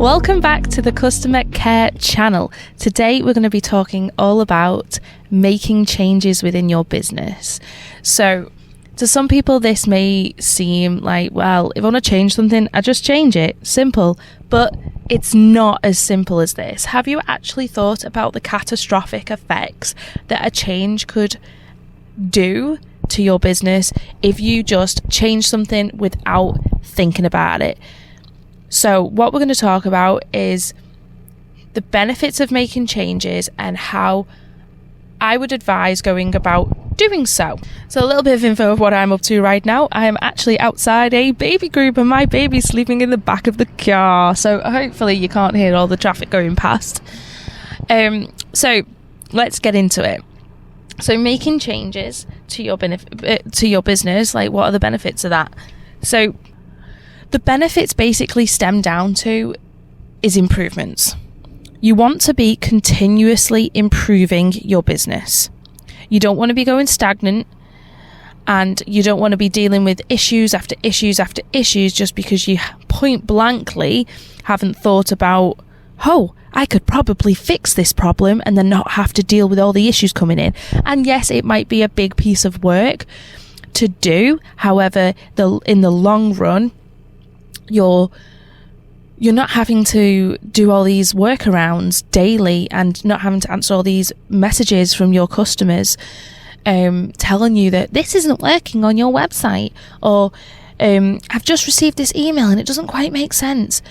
Welcome back to the Customer Care channel. Today we're going to be talking all about making changes within your business. So to some people this may seem like, well, if I want to change something, I just change it. Simple. But it's not as simple as this. Have you actually thought about the catastrophic effects that a change could do to your business if you just change something without thinking about it? So what we're going to talk about is the benefits of making changes and how I would advise going about doing so. So a little bit of info of what I'm up to right now. I am actually outside a baby group and my baby's sleeping in the back of the car. So hopefully you can't hear all the traffic going past. So let's get into it. So making changes to your business, like what are the benefits of that? So the benefits basically stem down to is improvements. You want to be continuously improving your business. You don't want to be going stagnant, and you don't want to be dealing with issues after issues after issues just because you point blankly haven't thought about, oh, I could probably fix this problem and then not have to deal with all the issues coming in. And yes, it might be a big piece of work to do. However, in the long run, you're not having to do all these workarounds daily and not having to answer all these messages from your customers telling you that this isn't working on your website, or I've just received this email and it doesn't quite make sense.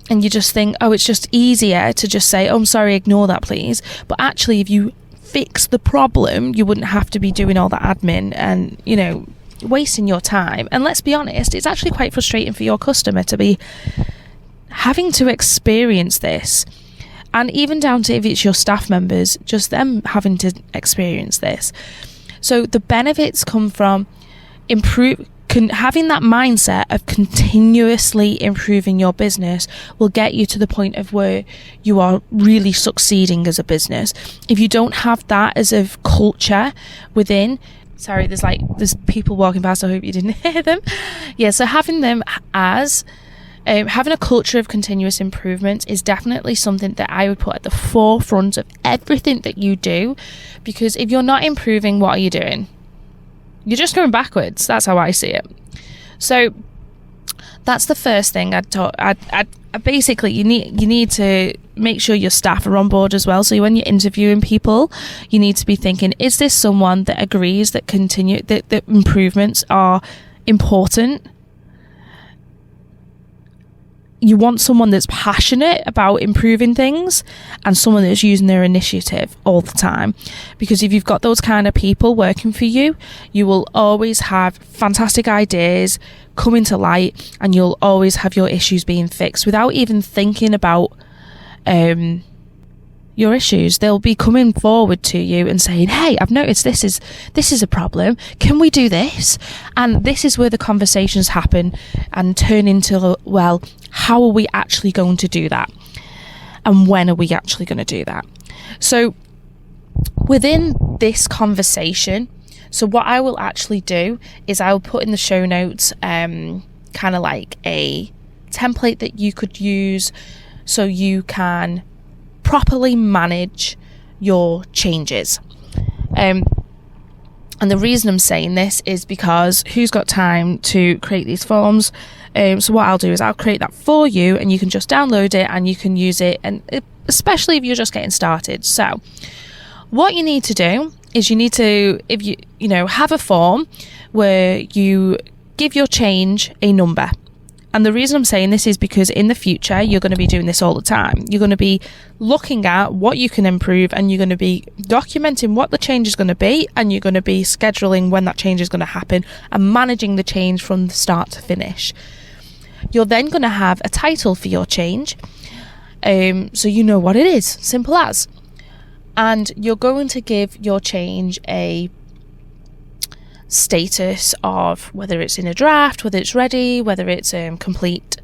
And you just think, oh, it's just easier to just say, oh, I'm sorry, ignore that, please. But actually, if you fix the problem, you wouldn't have to be doing all that admin and, wasting your time. And let's be honest, it's actually quite frustrating for your customer to be having to experience this. And even down to if it's your staff members, just them having to experience this. So the benefits come from having that mindset of continuously improving your business will get you to the point of where you are really succeeding as a business. If you don't have that as a culture within, sorry, there's people walking past, I hope you didn't hear them. Yeah, so having them as having a culture of continuous improvement is definitely something that I would put at the forefront of everything that you do, because if you're not improving, what are you doing? You're just going backwards. That's how I see it. So that's the first thing basically you need to make sure your staff are on board as well. So when you're interviewing people, you need to be thinking, is this someone that agrees that that improvements are important? You want someone that's passionate about improving things and someone that's using their initiative all the time. Because if you've got those kind of people working for you, you will always have fantastic ideas coming to light and you'll always have your issues being fixed without even thinking about your issues. They'll be coming forward to you and saying, hey, I've noticed this is a problem. Can we do this? And this is where the conversations happen and turn into, well, how are we actually going to do that? And when are we actually going to do that? So within this conversation, so what I will actually do is I will put in the show notes kind of like a template that you could use so you can properly manage your changes. And the reason I'm saying this is because who's got time to create these forms? So what I'll do is I'll create that for you and you can just download it and you can use it, and especially if you're just getting started. So what you need to do is you need to, if you have a form where you give your change a number. And the reason I'm saying this is because in the future, you're going to be doing this all the time. You're going to be looking at what you can improve and you're going to be documenting what the change is going to be, and you're going to be scheduling when that change is going to happen and managing the change from the start to finish. You're then going to have a title for your change, so you know what it is, simple as. And you're going to give your change a status of whether it's in a draft, whether it's ready, whether it's complete,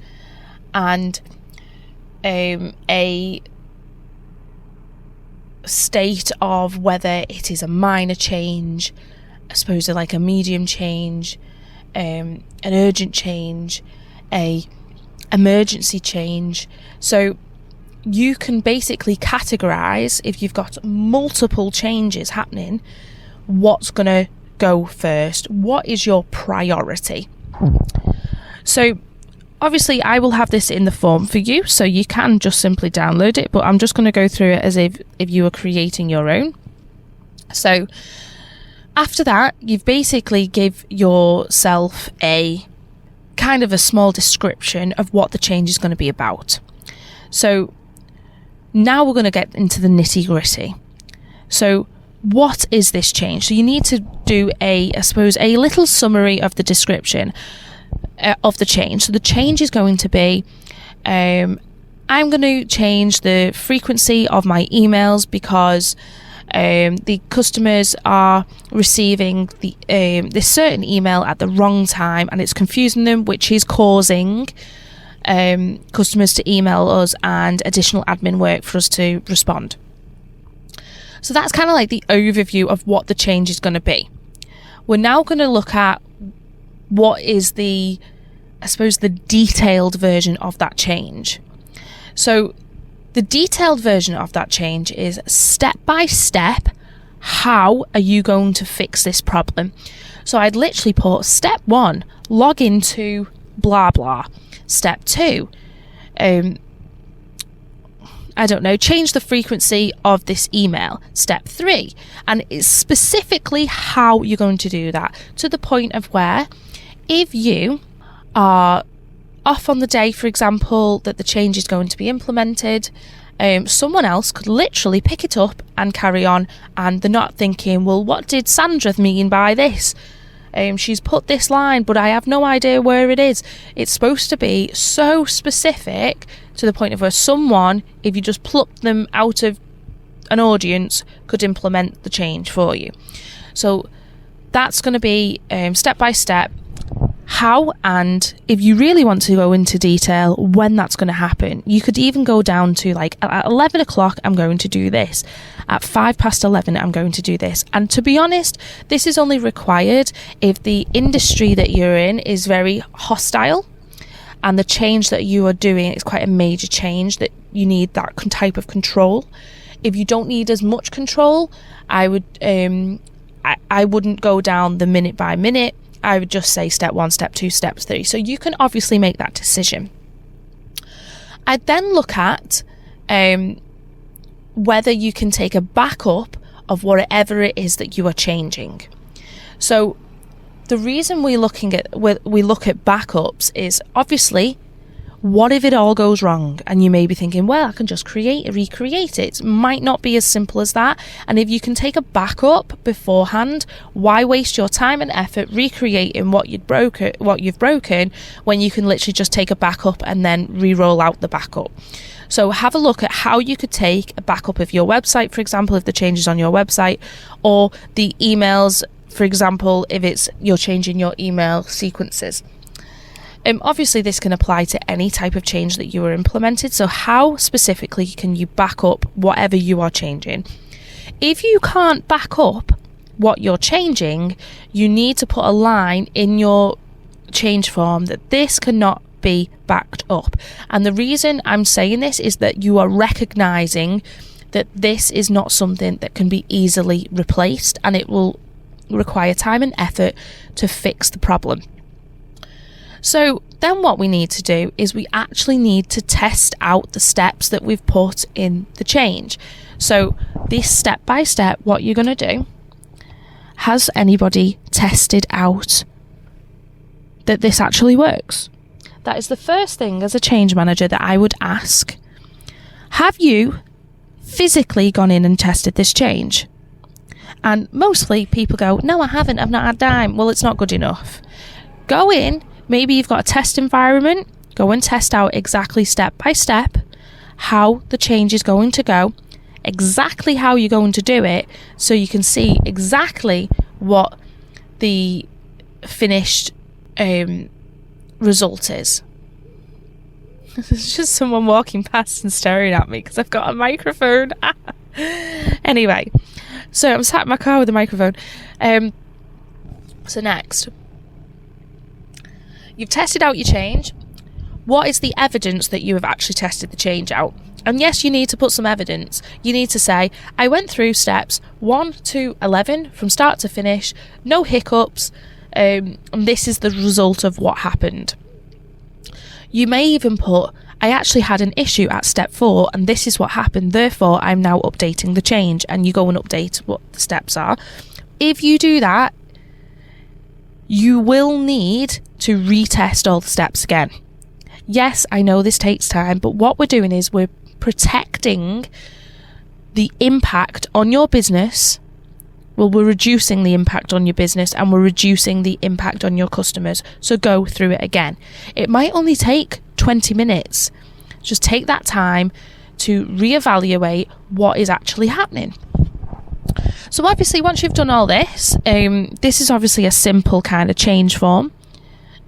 and a state of whether it is a minor change, I suppose like a medium change, an urgent change, a emergency change. So you can basically categorize, if you've got multiple changes happening, what's going to go first. What is your priority? So obviously I will have this in the form for you, so you can just simply download it, but I'm just going to go through it as if you were creating your own. So after that, you've basically give yourself a kind of a small description of what the change is going to be about. So now we're going to get into the nitty gritty. So what is this change? So you need to do a little summary of the description of the change. So the change is going to be, I'm going to change the frequency of my emails because the customers are receiving this certain email at the wrong time, and it's confusing them, which is causing customers to email us and additional admin work for us to respond. So that's kind of like the overview of what the change is going to be. We're now going to look at what is the detailed version of that change. So the detailed version of that change is step by step. How are you going to fix this problem? So I'd literally put step 1, log into blah blah. Step 2, change the frequency of this email. Step 3, and it's specifically how you're going to do that, to the point of where if you are off on the day, for example, that the change is going to be implemented, someone else could literally pick it up and carry on, and they're not thinking, well, what did Sandra mean by this? She's put this line, but I have no idea where it is. It's supposed to be so specific to the point of where someone, if you just pluck them out of an audience, could implement the change for you. So that's going to be step by step how, and if you really want to go into detail, when that's going to happen. You could even go down to like at 11 o'clock I'm going to do this, at 11:05 I'm going to do this. And to be honest, this is only required if the industry that you're in is very hostile and the change that you are doing is quite a major change that you need that type of control. If you don't need as much control, I wouldn't go down the minute by minute. I would just say step 1, step 2, step 3. So you can obviously make that decision. I'd then look at whether you can take a backup of whatever it is that you are changing. So the reason we look at backups is obviously, what if it all goes wrong? And you may be thinking, well, I can just recreate it. It might not be as simple as that. And if you can take a backup beforehand, why waste your time and effort recreating what you've broken when you can literally just take a backup and then re-roll out the backup? So have a look at how you could take a backup of your website, for example, if the change is on your website, or the emails, for example, if you're changing your email sequences. Obviously, this can apply to any type of change that you are implemented. So how specifically can you back up whatever you are changing? If you can't back up what you're changing, you need to put a line in your change form that this cannot be backed up. And the reason I'm saying this is that you are recognizing that this is not something that can be easily replaced, and it will require time and effort to fix the problem. So then what we need to do is we actually need to test out the steps that we've put in the change. So this step by step, what you're going to do, has anybody tested out that this actually works? That is the first thing as a change manager that I would ask. Have you physically gone in and tested this change? And mostly people go, no, I haven't, I've not had time. Well, it's not good enough. Go in. Maybe you've got a test environment, go and test out exactly step by step how the change is going to go, exactly how you're going to do it, so you can see exactly what the finished result is. There's just someone walking past and staring at me because I've got a microphone. Anyway, so I'm sat in my car with a microphone. So next, you've tested out your change. what is the evidence that you have actually tested the change out? And yes, you need to put some evidence. You need to say, I went through steps 1 to 11 from start to finish, no hiccups, and this is the result of what happened. You may even put, I actually had an issue at step 4 and this is what happened, therefore I'm now updating the change, and you go and update what the steps are. If you do that, you will need to retest all the steps again. Yes, I know this takes time, but what we're doing is we're protecting the impact on your business. Well, we're reducing the impact on your business and we're reducing the impact on your customers. So go through it again. It might only take 20 minutes. Just take that time to reevaluate what is actually happening. So obviously, once you've done all this, this is obviously a simple kind of change form.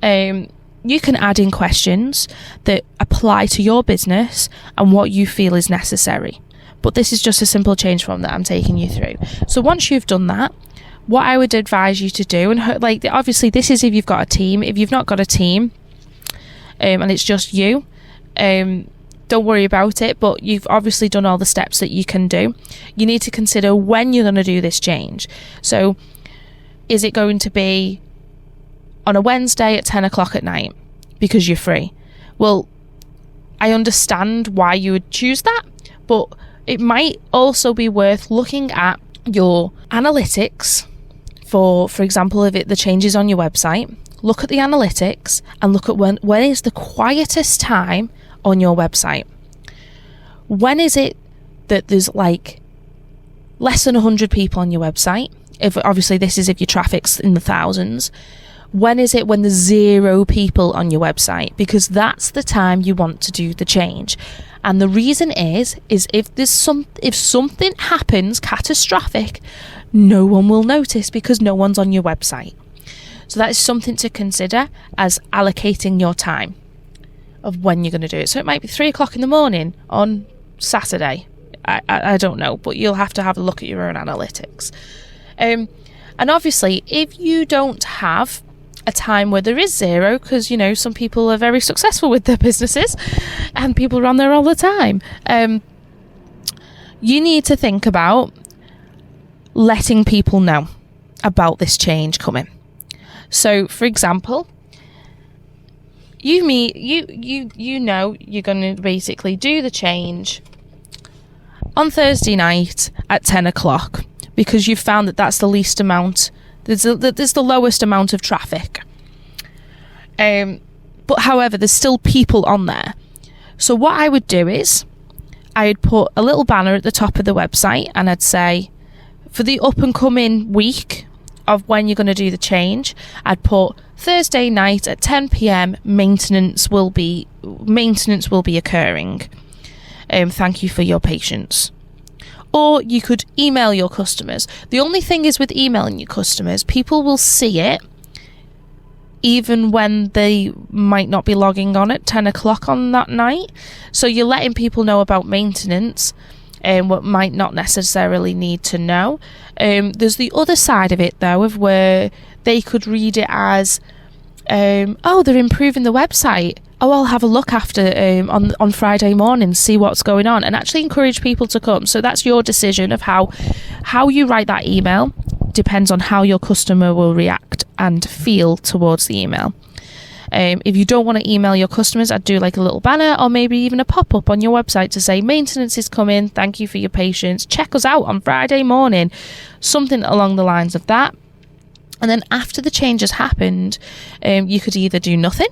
You can add in questions that apply to your business and what you feel is necessary. But this is just a simple change form that I'm taking you through. So once you've done that, what I would advise you to do, and obviously this is if you've got a team. If you've not got a team and it's just you, don't worry about it, but you've obviously done all the steps that you can do. You need to consider when you're going to do this change. So is it going to be on a Wednesday at 10 o'clock at night because you're free? Well, I understand why you would choose that, but it might also be worth looking at your analytics for example, if the changes on your website. Look at the analytics and look at when is the quietest time on your website. When is it that there's like less than 100 people on your website? If obviously this is if your traffic's in the thousands. When is it when there's 0 people on your website? Because that's the time you want to do the change. And the reason is if something happens catastrophic, no one will notice because no one's on your website. So that is something to consider as allocating your time of when you're going to do it. So it might be 3 o'clock in the morning on Saturday. I don't know, but you'll have to have a look at your own analytics. And obviously, if you don't have a time where there is 0, because some people are very successful with their businesses and people are on there all the time, you need to think about letting people know about this change coming. So for example, you know you're going to basically do the change on Thursday night at 10 o'clock because you've found that that's the least amount. There's the lowest amount of traffic. But however, there's still people on there. So what I would do is I'd put a little banner at the top of the website and I'd say, for the up and coming week of when you're going to do the change, I'd put Thursday night at 10 p.m. maintenance will be occurring. Thank you for your patience. Or you could email your customers. The only thing is with emailing your customers, people will see it even when they might not be logging on at 10 o'clock on that night. So you're letting people know about maintenance and what might not necessarily need to know. There's the other side of it though, of where they could read it as, oh, they're improving the website. Oh, I'll have a look after on Friday morning, see what's going on, and actually encourage people to come. So that's your decision of how you write that email. Depends on how your customer will react and feel towards the email. If you don't want to email your customers, I'd do like a little banner or maybe even a pop-up on your website to say maintenance is coming, thank you for your patience, check us out on Friday morning, something along the lines of that. And then after the change has happened, you could either do nothing,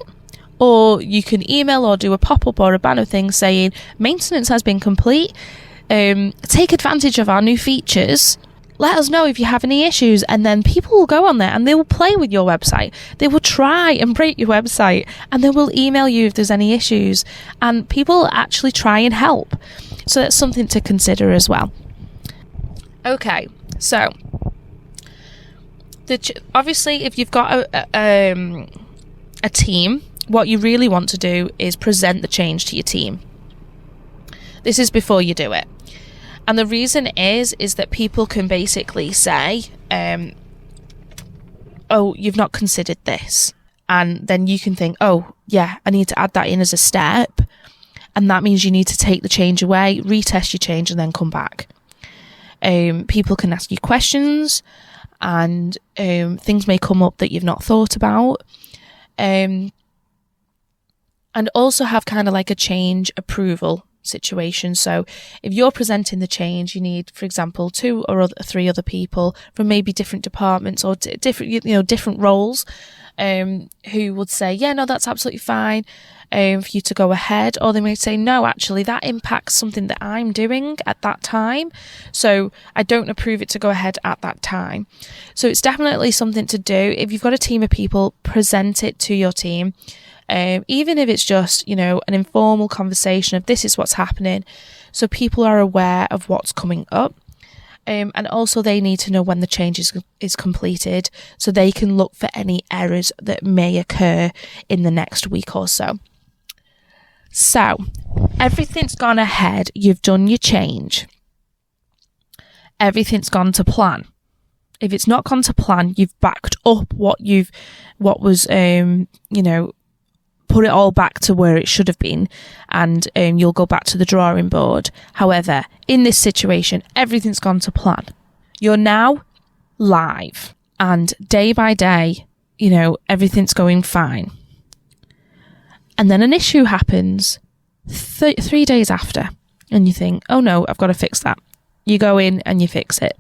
or you can email or do a pop-up or a banner thing saying maintenance has been complete, take advantage of our new features, let us know if you have any issues, and then people will go on there and they will play with your website. They will try and break your website and they will email you if there's any issues, and people actually try and help. So that's something to consider as well. Okay, so obviously if you've got a team, what you really want to do is present the change to your team. This is before you do it. And the reason is that people can basically say, oh, you've not considered this. And then you can think, oh yeah, I need to add that in as a step. And that means you need to take the change away, retest your change, and then come back. People can ask you questions, and things may come up that you've not thought about. And also have kind of like a change approval situation. So if you're presenting the change, you need, for example, 2 or 3 other people from maybe different departments or different roles, who would say, yeah, no, that's absolutely fine, for you to go ahead. Or they may say, no, actually that impacts something that I'm doing at that time, so I don't approve it to go ahead at that time. So it's definitely something to do. If you've got a team of people, present it to your team. Even if it's just, an informal conversation of this is what's happening, so people are aware of what's coming up. And also they need to know when the change is completed, so they can look for any errors that may occur in the next week or so. So everything's gone ahead. You've done your change. Everything's gone to plan. If it's not gone to plan, you've backed up what was, put it all back to where it should have been, and you'll go back to the drawing board. However, in this situation, everything's gone to plan. You're now live, and day by day, everything's going fine. And then an issue happens 3 days after, and you think, oh no, I've got to fix that. You go in and you fix it.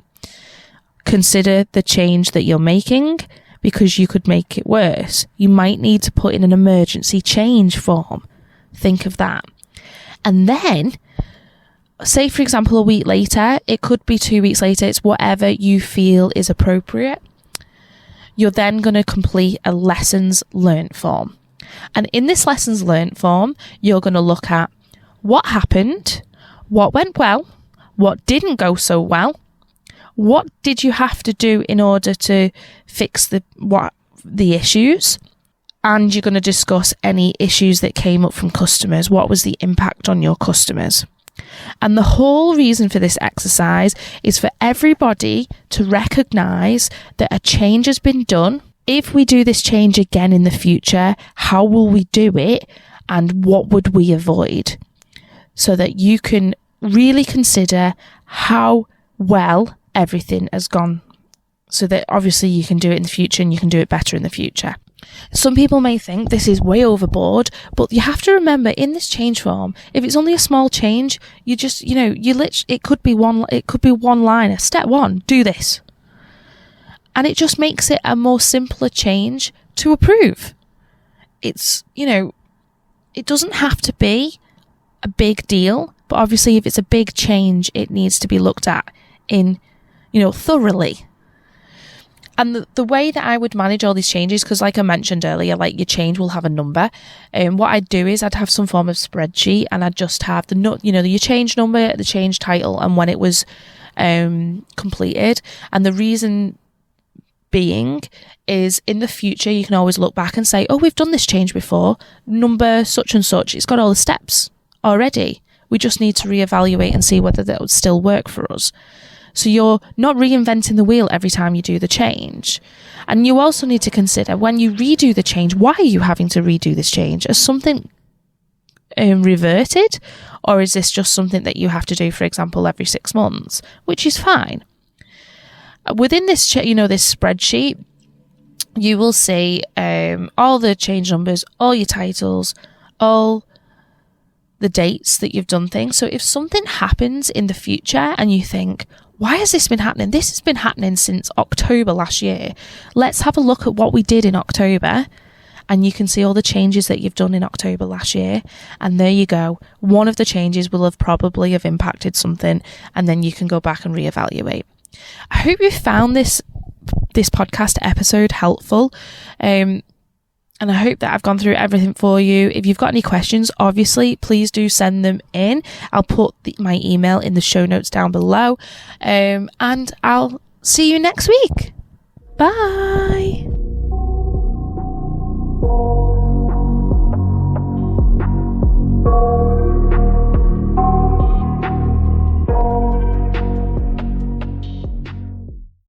Consider the change that you're making, because you could make it worse. You might need to put in an emergency change form. Think of that. And then, say for example, a week later, it could be 2 weeks later, it's whatever you feel is appropriate. You're then going to complete a lessons learnt form. And in this lessons learnt form, you're going to look at what happened, what went well, what didn't go so well, what did you have to do in order to fix the issues? And you're going to discuss any issues that came up from customers. What was the impact on your customers? And the whole reason for this exercise is for everybody to recognise that a change has been done. If we do this change again in the future, how will we do it? And what would we avoid? So that you can really consider how well everything has gone, so that obviously you can do it in the future and you can do it better in the future. Some people may think this is way overboard, but you have to remember, in this change form, if it's only a small change, you just, it could be one liner. Step 1, do this. And it just makes it a more simpler change to approve. It's, it doesn't have to be a big deal, but obviously if it's a big change, it needs to be looked at in thoroughly. And the way that I would manage all these changes, because like I mentioned earlier, like your change will have a number. What I'd do is I'd have some form of spreadsheet, and I'd just have your change number, the change title, and when it was completed. And the reason being is, in the future, you can always look back and say, oh, we've done this change before, number such and such. It's got all the steps already. We just need to reevaluate and see whether that would still work for us. So you're not reinventing the wheel every time you do the change. And you also need to consider, when you redo the change, why are you having to redo this change? Has something reverted? Or is this just something that you have to do, for example, every 6 months? Which is fine. Within this, this spreadsheet, you will see all the change numbers, all your titles, all the dates that you've done things. So if something happens in the future and you think, why has this been happening? This has been happening since October last year. Let's have a look at what we did in October, and you can see all the changes that you've done in October last year. And there you go. One of the changes will have probably have impacted something, and then you can go back and reevaluate. I hope you found this podcast episode helpful. And I hope that I've gone through everything for you. If you've got any questions, obviously, please do send them in. I'll put my email in the show notes down below. And I'll see you next week. Bye.